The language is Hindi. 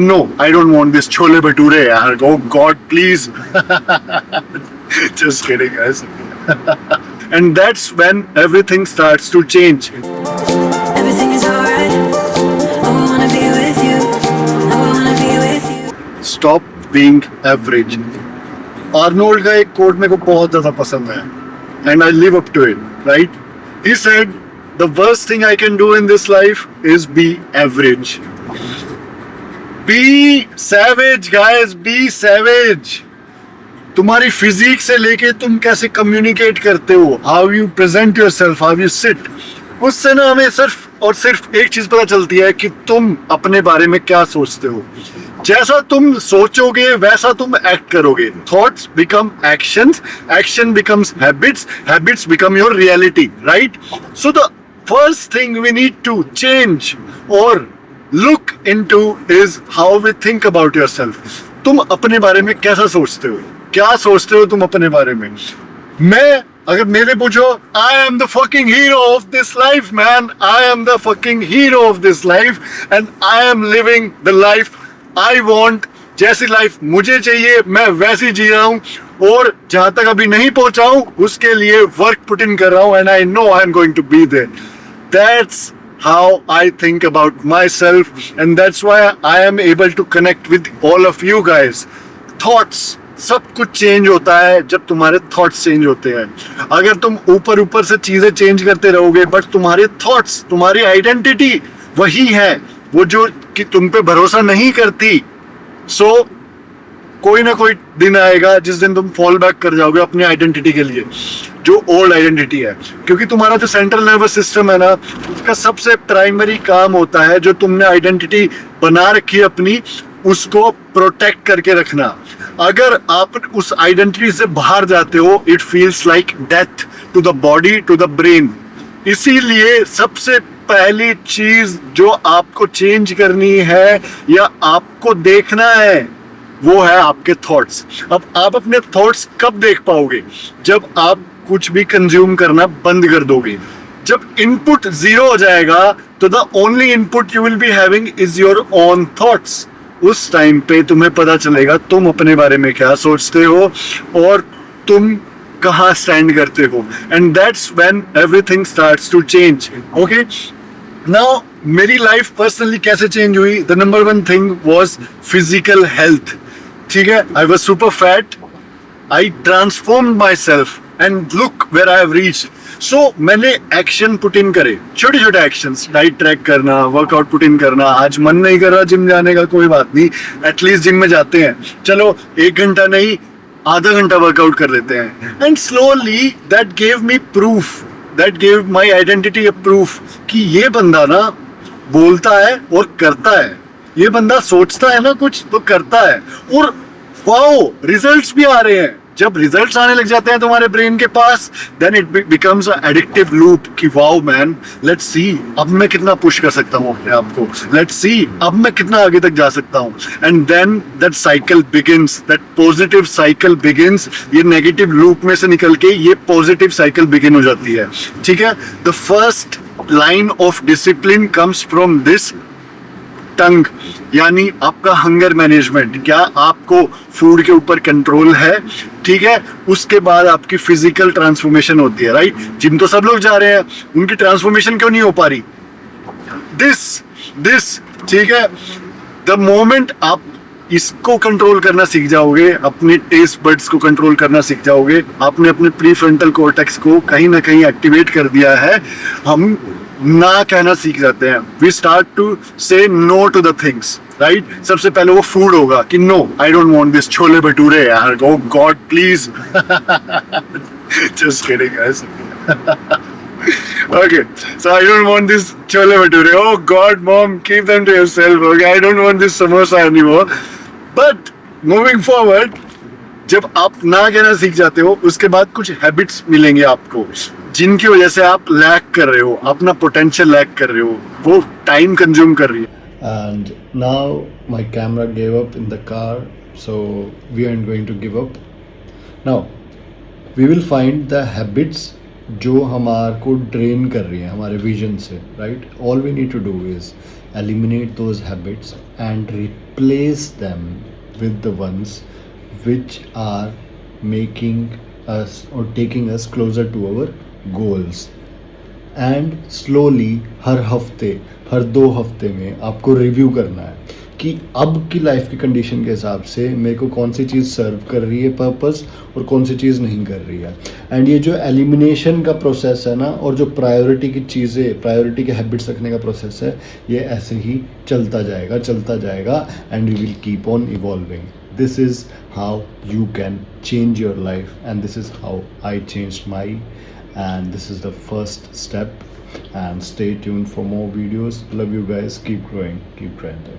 No, I don't want this chole bhature yaar. Oh God, please. Just kidding, guys. And that's when everything starts to change. Everything is alright. I wanna be with you. I wanna be with you. Stop being average. Arnold का एक कोट मेरे को बहुत ज्यादा पसंद है, and I live up to it. Right? He said, "The worst thing I can do in this life is be average." Be savage, guys. Be savage. तुम्हारी फिजिक से लेके तुम कैसे कम्युनिकेट करते हो, how you present yourself, how you sit, उससे ना हमें सिर्फ और सिर्फ एक चीज पता चलती है कि तुम अपने बारे में क्या सोचते हो. जैसा तुम सोचोगे वैसा तुम एक्ट करोगे. Thoughts become actions, action becomes habits, habits become your reality. Right? So the first thing we need to change और look into is how we think about yourself. तुम अपने बारे में कैसा सोचते हो, क्या सोचते हो तुम अपने बारे में. मैं अगर मेरे पूछो, I am the fucking hero of this life, man. I am the fucking hero of this life and I am living the life I want. जैसी लाइफ मुझे चाहिए मैं वैसी जी रहा हूँ, और जहां तक अभी नहीं पहुंचा हूँ उसके लिए वर्क पुट इन कर रहा हूँ, and I know I am going to be there. That's how I think about myself, and that's why I am able to connect with all of you guys. Thoughts, सब कुछ चेंज होता है जब तुम्हारे थॉट्स चेंज होते हैं. अगर तुम ऊपर ऊपर से चीजें चेंज करते रहोगे बट तुम्हारे थॉट्स, तुम्हारी आइडेंटिटी वही है, वो जो कि तुम पे भरोसा नहीं करती, सो कोई ना कोई दिन आएगा जिस दिन तुम फॉल बैक कर जाओगे अपनी आइडेंटिटी के लिए, जो ओल्ड आइडेंटिटी है. क्योंकि तुम्हारा जो सेंट्रल नर्वस सिस्टम है ना, उसका सबसे प्राइमरी काम होता है जो तुमने आइडेंटिटी बना रखी है अपनी, उसको प्रोटेक्ट करके रखना. अगर आप उस आइडेंटिटी से बाहर जाते हो, it feels like death to the body, to the brain. इसीलिए सबसे पहली चीज जो आपको चेंज करनी है या आपको देखना है वो है आपके थॉट्स. अब आप अपने थॉट्स कब देख पाओगे? जब आप कुछ भी कंज्यूम करना बंद कर दोगे. जब इनपुट जीरो हो जाएगा तो the only input you will be having is your own thoughts. उस टाइम पे तुम्हें पता चलेगा तुम अपने बारे में क्या सोचते हो और तुम कहाँ स्टैंड करते हो. And that's when everything starts to change. Okay, now मेरी लाइफ पर्सनली कैसे चेंज हुई? The number one thing was physical health. ठीक है, I was super fat, I transformed myself and look where I have reached. So मैंने एक्शन पुट इन करे, छोटे छोटे एक्शंस, डाइट ट्रैक करना, वर्कआउट पुट इन करना. आज मन नहीं कर रहा जिम जाने का, कोई बात नहीं, एटलीस्ट जिम में जाते हैं, चलो 1 घंटा नहीं आधा घंटा वर्कआउट कर लेते हैं. And slowly that gave me proof, that gave my identity a proof कि ये बंदा ना बोलता है और करता है, ये बंदा सोचता है ना कुछ तो करता है, और वाओ रिजल्ट्स भी आ रहे हैं. जब रिजल्ट्स आने लग जाते हैं तुम्हारे ब्रेन के पास, then it becomes a addictive loop कि वाओ मैन, लेट्स सी अब मैं कितना पुश कर सकता हूँ अपने आप को, लेट्स सी अब मैं कितना आगे तक जा सकता हूँ. And then that cycle begins, that positive cycle begins. ये नेगेटिव लूप में से निकल के ये पॉजिटिव साइकिल बिगिन हो जाती है. ठीक है, the first line of discipline comes from this tongue, यानी आपका हंगर मैनेजमेंट. क्या आपको फूड के ऊपर कंट्रोल है? ठीक है, उसके बाद आपकी फिजिकल ट्रांसफॉर्मेशन होती है. राइट? जिम तो सब लोग जा रहे हैं, उनकी ट्रांसफॉर्मेशन क्यों नहीं हो पा रही? दिस ठीक है, द मोमेंट आप इसको कंट्रोल करना सीख जाओगे, अपने टेस्ट बड्स को कंट्रोल करना सीख जाओगे, आपने अपने प्री फ्रंटल कॉर्टेक्स को कहीं ना कहीं एक्टिवेट कर दिया है, हम ना कहना सीख जाते हैं. We start to say no to the things. Right? सबसे पहले वो फूड होगा कि no, I don't want this chole bhature यार, oh God please. Just kidding guys. Okay, so I don't want this chole bhature. Oh God, mom, keep them to yourself. Okay, I don't want this samosa anymore. But moving forward, जब आप ना कहना सीख जाते हो, उसके बाद कुछ हैबिट्स मिलेंगे आपको जिनकी वजह से आप लैक कर रहे हो, अपना पोटेंशियल लैक कर रहे हो, वो टाइम कंज्यूम कर रही है. And now my camera gave up in the car, so we aren't going to give up. Now we will find the habits जो हमारे को ड्रेन कर रही है हमारे विजन से. Right? All we need to do is eliminate those habits and replace them with the ones which are making us or taking us closer to our goals. And slowly हर हफ्ते हर 2 हफ्ते में आपको रिव्यू करना है कि अब की लाइफ की कंडीशन के हिसाब से मेरे को कौन सी चीज़ सर्व कर रही है पर्पस और कौन सी चीज़ नहीं कर रही है. एंड ये जो एलिमिनेशन का प्रोसेस है ना, और जो प्रायोरिटी की चीज़ें, प्रायोरिटी के हैबिट्स रखने का प्रोसेस है, ये ऐसे ही चलता जाएगा and you will keep on evolving. This is how you can change your life, and this is how I changed mine, and this is the first step. And stay tuned for more videos. Love you guys. Keep growing, keep grinding.